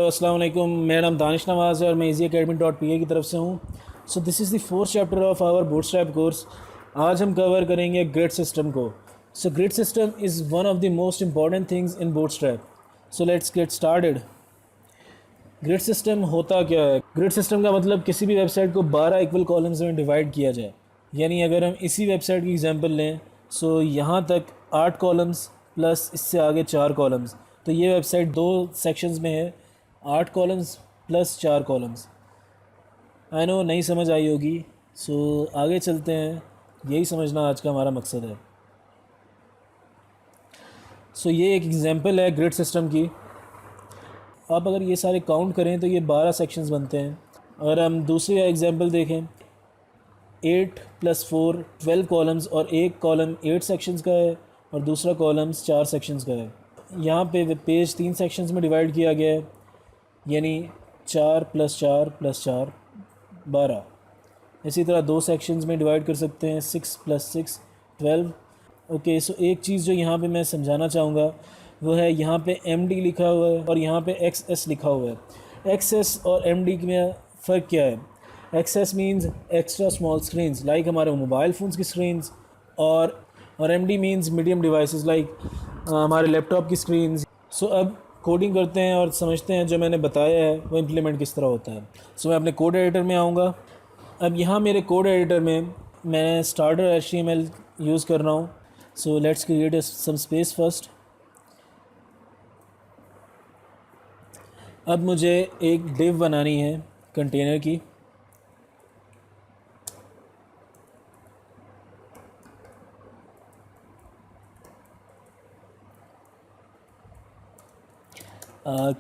अस्सलाम वालेकुम। मेरा नाम दानिश नवाज़ है और मैं easyacademy.pa की तरफ से हूँ। So this is the fourth chapter of our Bootstrap course. आज हम कवर करेंगे ग्रिड सिस्टम को। So grid system is one of the most important things in Bootstrap. So let's get started. Grid system होता क्या है? Grid system का मतलब किसी भी वेबसाइट को 12 इक्वल कॉलम्स में डिवाइड किया जाए। यानी अगर हम इसी वेबसाइट की एग्जांपल लें, सो यहाँ तक 8 कॉलम्स प्लस इससे आगे 4 कॉलम्स, तो ये वेबसाइट 2 सेक्शंस में है, 8 columns plus 4 columns. I know नहीं समझ आई होगी, सो आगे चलते हैं। यही समझना आज का हमारा मकसद है। सो ये एक एग्जांपल है ग्रिड सिस्टम की। आप अगर ये सारे काउंट करें तो ये 12 सेक्शंस बनते हैं। अगर हम दूसरी एग्जांपल देखें, 8 + 4 12 कॉलम्स और एक कॉलम 8 सेक्शंस का है और दूसरा कॉलम्स 4 सेक्शंस का है। यहाँ पे पेज 3 सेक्शंस में डिवाइड किया गया है, यानी 4 + 4 + 4 12। इसी तरह 2 सेक्शंस में डिवाइड कर सकते हैं, 6 + 6 12। ओके, सो एक चीज़ जो यहाँ पे मैं समझाना चाहूँगा वो है, यहाँ पे MD लिखा हुआ है और यहाँ पे XS लिखा हुआ है। XS और MD में फ़र्क क्या है? XS means extra small screens, like हमारे मोबाइल फ़ोन्स की स्क्रीन्स, और MD means medium devices, like हमारे लैपटॉप की स्क्रीन्स। सो अब कोडिंग करते हैं और समझते हैं जो मैंने बताया है वो इम्प्लीमेंट किस तरह होता है। सो मैं अपने कोड एडिटर में आऊँगा। अब यहाँ मेरे कोड एडिटर में मैं स्टार्टर HTML यूज़ कर रहा हूँ। So let's create some space first. अब मुझे एक डिव बनानी है कंटेनर की।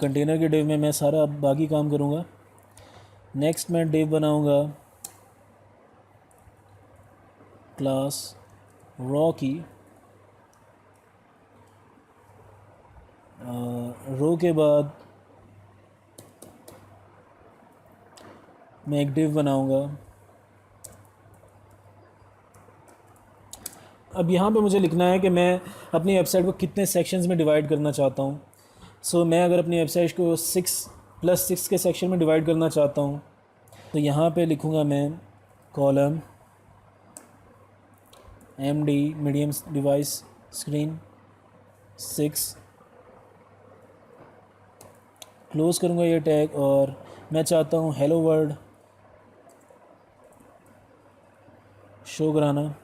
कंटेनर के डिव में मैं सारा बाकी काम करूँगा। नेक्स्ट मैं डिव बनाऊँगा क्लास रॉ की। रो के बाद मैं एक डिव बनाऊँगा। अब यहाँ पे मुझे लिखना है कि मैं अपनी वेबसाइट को कितने सेक्शंस में डिवाइड करना चाहता हूँ। सो मैं अगर अपनी वेबसाइट को 6 + 6 के सेक्शन में डिवाइड करना चाहता हूँ तो यहाँ पे लिखूँगा मैं column MD medium device screen 6, close करूँगा ये टैग, और मैं चाहता हूँ हेलो वर्ल्ड शो कराना।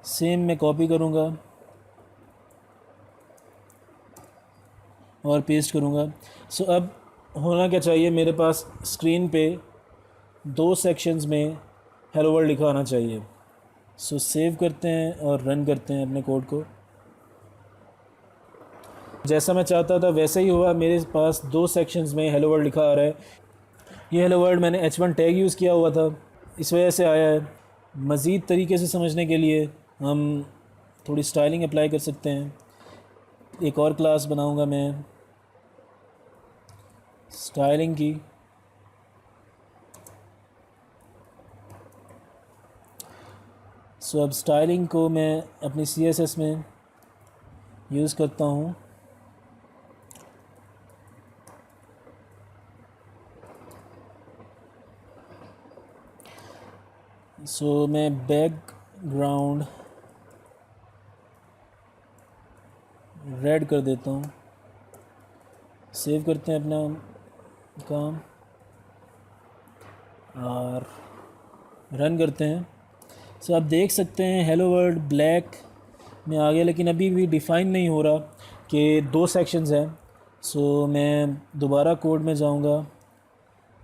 सेम मैं कॉपी करूँगा और पेस्ट करूँगा। सो अब होना क्या चाहिए, मेरे पास स्क्रीन पे 2 सेक्शंस में हेलो वर्ल्ड लिखा आना चाहिए। सो सेव करते हैं और रन करते हैं अपने कोड को। जैसा मैं चाहता था वैसे ही हुआ, मेरे पास 2 सेक्शंस में हेलो वर्ल्ड लिखा आ रहा है। ये हेलो वर्ल्ड मैंने H1 टैग यूज़ किया हुआ था, इस वजह से आया है। मज़ीद तरीके से समझने के लिए हम थोड़ी स्टाइलिंग अप्लाई कर सकते हैं। एक और क्लास बनाऊंगा मैं स्टाइलिंग की। सो अब स्टाइलिंग को मैं अपनी CSS में यूज़ करता हूँ। सो मैं बैकग्राउंड रेड कर देता हूँ। सेव करते हैं अपना काम और रन करते हैं। सो आप देख सकते हैं हेलो वर्ल्ड ब्लैक में आ गया, लेकिन अभी भी डिफ़ाइन नहीं हो रहा कि 2 सेक्शंस हैं। सो मैं दोबारा कोड में जाऊंगा,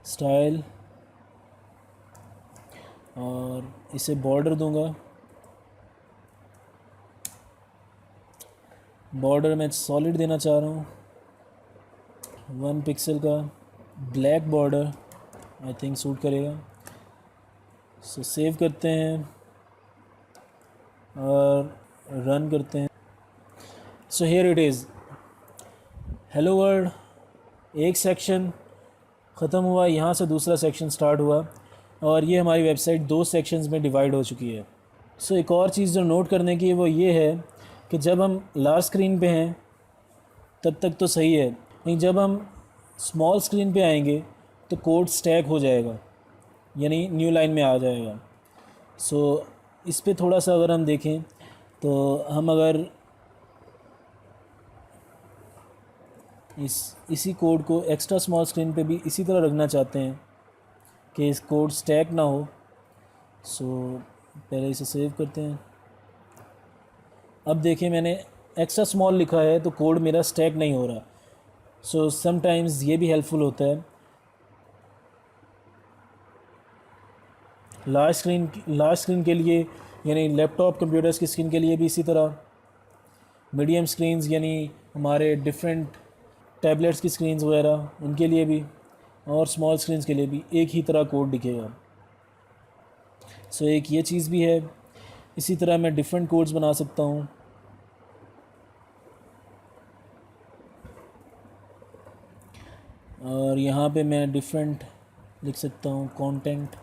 स्टाइल, और इसे बॉर्डर दूंगा। बॉर्डर मैं सॉलिड देना चाह रहा हूँ, 1 पिक्सल का black border I think suit करेगा। सो सेव करते हैं और रन करते हैं। So here it is, hello world एक सेक्शन ख़त्म हुआ, यहाँ से दूसरा सेक्शन स्टार्ट हुआ और ये हमारी वेबसाइट 2 सेक्शंस में डिवाइड हो चुकी है। सो एक और चीज़ जो नोट करने की है वो ये है कि जब हम लार्ज स्क्रीन पे हैं तब तक तो सही है, नहीं जब हम स्मॉल स्क्रीन पे आएंगे तो कोड स्टैक हो जाएगा, यानी न्यू लाइन में आ जाएगा। सो इस पे थोड़ा सा अगर हम देखें तो हम अगर इसी कोड को एक्स्ट्रा स्मॉल स्क्रीन पे भी इसी तरह रखना चाहते हैं कि इस कोड स्टैक ना हो, सो पहले इसे सेव करते हैं। अब देखिए मैंने एक्स्ट्रा स्मॉल लिखा है तो कोड मेरा स्टैक नहीं हो रहा। सो समटाइम्स ये भी हेल्पफुल होता है। लार्ज स्क्रीन के लिए यानी लैपटॉप कंप्यूटर्स की स्क्रीन के लिए भी इसी तरह, मीडियम स्क्रीन्स यानी हमारे डिफरेंट टैबलेट्स की स्क्रीन्स वगैरह उनके लिए भी, और स्मॉल स्क्रीन्स के लिए भी एक ही तरह कोड दिखेगा। सो एक ये चीज़ भी है। इसी तरह मैं डिफरेंट कोड्स बना सकता हूँ। और यहाँ पे मैं डिफरेंट लिख सकता हूँ कंटेंट,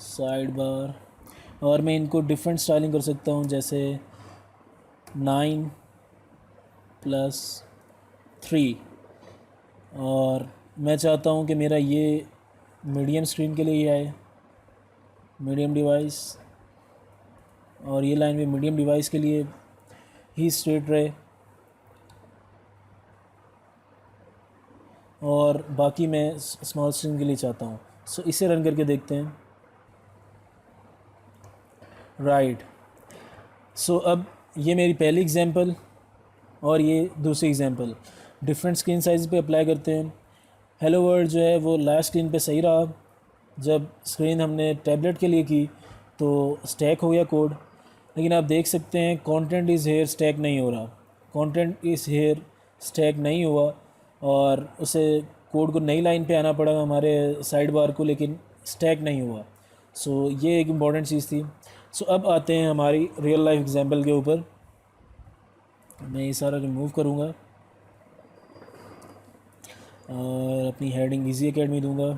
साइड बार, और मैं इनको डिफरेंट स्टाइलिंग कर सकता हूँ, जैसे 9+3। और मैं चाहता हूँ कि मेरा ये मीडियम स्क्रीन के लिए ही आए, मीडियम डिवाइस, और ये लाइन भी मीडियम डिवाइस के लिए ही स्ट्रेट रहे, और बाकी मैं स्मॉल स्क्रीन के लिए चाहता हूँ। सो इसे रन करके देखते हैं। राइट। सो अब ये मेरी पहली एग्जांपल और ये दूसरी एग्जांपल डिफरेंट स्क्रीन साइज़ पे अप्लाई करते हैं। हेलो वर्ल्ड जो है वो लास्ट स्क्रीन पे सही रहा, जब स्क्रीन हमने टैबलेट के लिए की तो स्टैक हो गया कोड। लेकिन आप देख सकते हैं कंटेंट इज़ हेयर स्टैक नहीं हो रहा, कंटेंट इज़ हेयर स्टैक नहीं हुआ, और उसे कोड को नई लाइन पे आना पड़ा हमारे साइड बार को, लेकिन स्टैक नहीं हुआ। सो ये एक इम्पॉर्टेंट चीज़ थी। सो अब आते हैं हमारी रियल लाइफ एग्जांपल के ऊपर। मैं ये सारा रिमूव करूँगा और अपनी हेडिंग इजी एकेडमी दूंगा।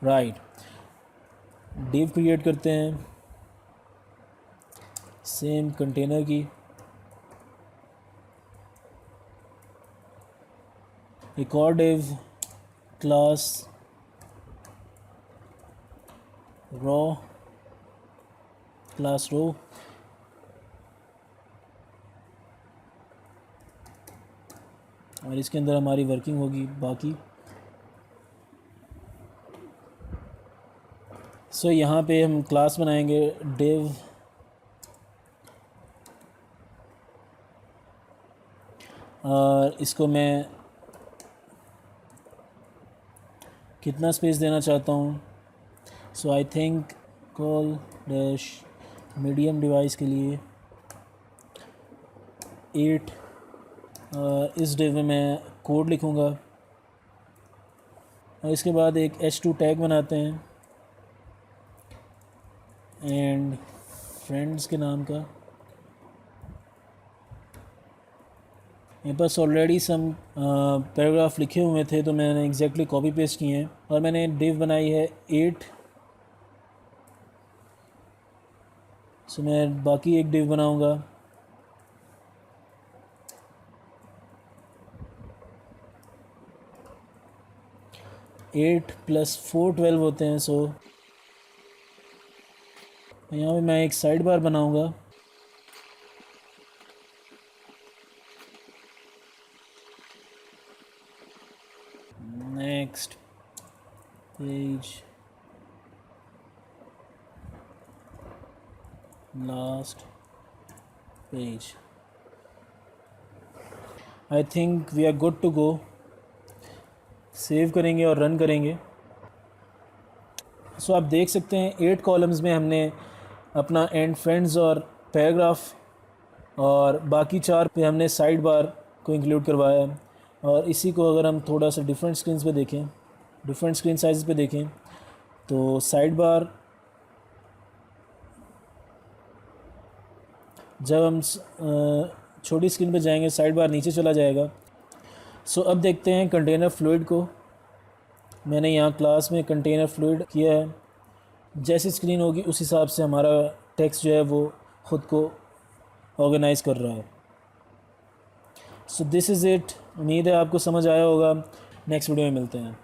राइट, डिव क्रिएट करते हैं सेम कंटेनर की, एक और डिव क्लास रो, क्लास रो, और इसके अंदर हमारी वर्किंग होगी बाकी। सो यहाँ पे हम क्लास बनाएंगे डिव और इसको मैं कितना स्पेस देना चाहता हूँ। So I think col dash medium device के लिए 8। इस डिव में मैं कोड लिखूँगा और इसके बाद एक h2 टैग बनाते हैं एंड फ्रेंड्स के नाम का। मेरे पास ऑलरेडी सम पैराग्राफ लिखे हुए थे तो मैंने एग्जैक्टली कॉपी पेस्ट किए हैं, और मैंने डिव बनाई है 8। सो मैं बाकी एक डिव बनाऊंगा, एट प्लस 4 12 होते हैं। सो यहाँ पे मैं एक साइड बार बनाऊंगा, next page, last page. I think we are good to go. Save करेंगे और रन करेंगे। सो आप देख सकते हैं 8 कॉलम्स में हमने अपना एंड फ्रेंड्स और पैराग्राफ, और बाकी 4 पे हमने साइड बार को इंक्लूड करवाया। और इसी को अगर हम थोड़ा सा डिफरेंट स्क्रीन्स पे देखें, डिफरेंट स्क्रीन साइज़ पे देखें, तो साइड बार जब हम छोटी स्क्रीन पे जाएंगे साइड बार नीचे चला जाएगा। सो अब देखते हैं कंटेनर फ्लूइड को। मैंने यहाँ क्लास में कंटेनर फ्लूइड किया है। जैसी स्क्रीन होगी उस हिसाब से हमारा टेक्स्ट जो है वो ख़ुद को ऑर्गेनाइज़ कर रहा है। सो दिस इज़ इट। उम्मीद है आपको समझ आया होगा। नेक्स्ट वीडियो में मिलते हैं।